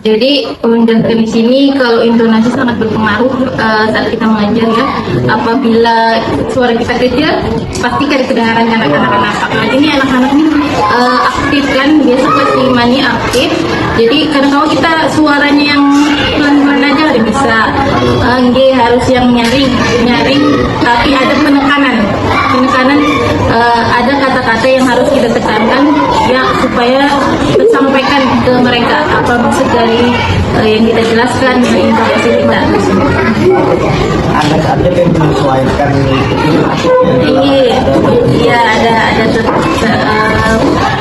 Jadi menjelaskan di sini kalau intonasi sangat berpengaruh saat kita mengajar ya. Apabila suara kita kecil, pasti kan kedengaran anak-anak. Nah, ini anak-anak ini aktif kan, biasa pasti mani aktif. Jadi kadang-kadang kita suaranya yang pelan-pelan aja udah bisa. Harus yang nyaring, tapi ada penekanan. Ada kata-kata yang harus kita tekankan ya supaya tersampaikan ke mereka apa maksud dari yang kita jelaskan dengan informasi kita. Anak-anak yang menyesuaikan Iya, ada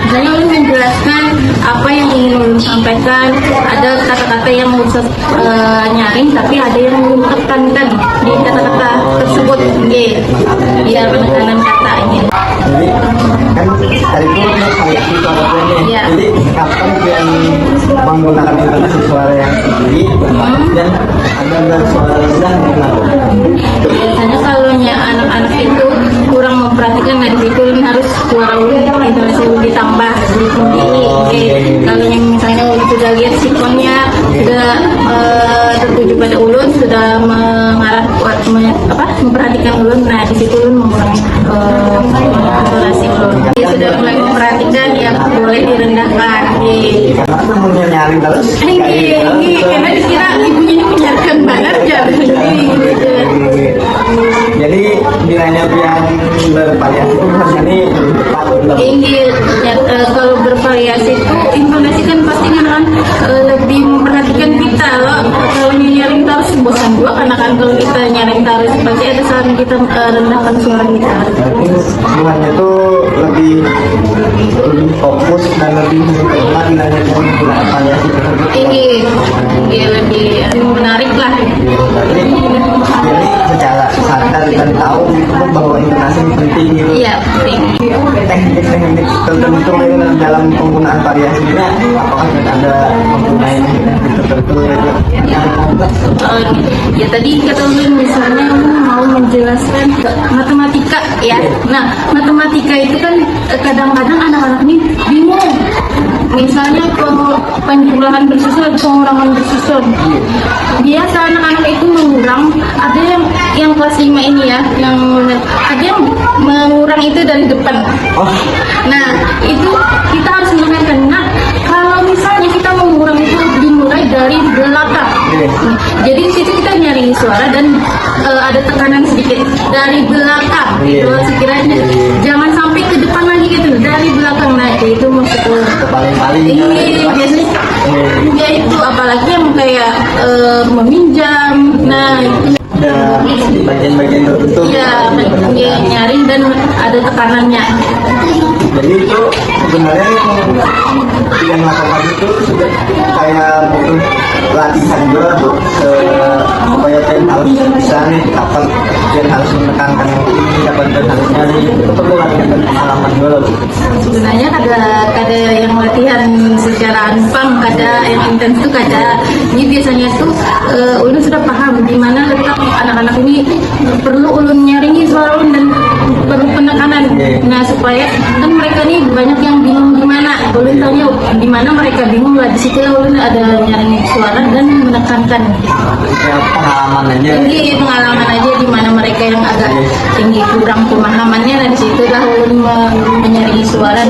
misalnya ulun menjelaskan apa yang ingin ulun sampaikan, ada kata-kata yang usah nyaring tapi ada yang ulun tekankan di kata-kata tersebut. Iya, penekanan kata ini. Jadi kan tadi itu suaranya. Jadi kapan yang menggunakan intonasi suara yang tinggi dan ada suara rendah kenapa? Biasanya kalau anak-anak itu kurang memperhatikan, nah di situ harus suara ulun intonasi ulun ditambah kalau yang misalnya ulun sudah lihat sikonnya sudah tertuju pada ulun, sudah mengarah memperhatikan ulun, nah di situ ulun mengurangi intonasi ulun. Dia sudah mulai memperhatikan ya boleh direndahkan. Karena punya nyaring terus. Karena dikira ibunya ini menyiarkan banget ya. Jadi nilainya yang bervariasi itu harusnya kalau bervariasi itu intonasi kan pasti kan lebih memperhatikan kita loh. Kalau nyaring terus bosan juga karena kan kalau kita nyaring terus pasti ada saat kita rendahkan suara kita. Semuanya itu lebih fokus dan lebih nilainya yang bervariasi. Lebih menarik lah. Jadi secara sadar dan tahu bahwa intonasi penting gitu. Iya, penting. Teknik tertentu dalam penggunaan variasinya, apakah ada penggunaan tertentu ya tadi kata ulun misalnya mau menjelaskan matematika ya. Nah, matematika itu kan kadang-kadang anak-anak ini bingung. Misalnya penjumlahan bersusun atau pengurangan bersusun. Biasa anak-anak itu mengurang, ada yang kelas 5 ini ya, ada yang mengurang itu dari depan. Nah, itu kita harus menekankan. Nah, kalau misalnya kita mengurang itu dimulai dari belakang. Jadi di situ kita nyaring suara dan ada tekanan sedikit dari belakang. Itu sekiranya jangan sampai ke depan lagi gitu, dari belakang. Nah, itu maksudnya ini biasanya ya itu apalagi yang kayak meminjam. Nah, itu ada bagian-bagian tertentu nyaring dan ada tekanannya. Jadi itu sebenarnya yang melakukan itu sudah kayak butuh latihan juga supaya tim harus bisa nih kapan tim harus menekankan yang ini, kapan tim harus nyari, itu perlu latihan dan pengalaman dulu. Sebenarnya kada yang latihan secara anpang, kada yang intens itu kada. Ini biasanya tuh ulun sudah paham di mana letak anak-anak ini perlu ulun nyaringi suara ulun dan perlu penekanan. Nah, supaya kan mereka nih banyak yang bingung gimana. Ulun tanya di mana mereka bingung lah, di situ ulun ada nyaring suara dan menekankan. Ya, pengalaman aja. Ini pengalaman aja di mana mereka yang agak tinggi kurang pemahamannya, dan di situ lah ulun menyaringi suara.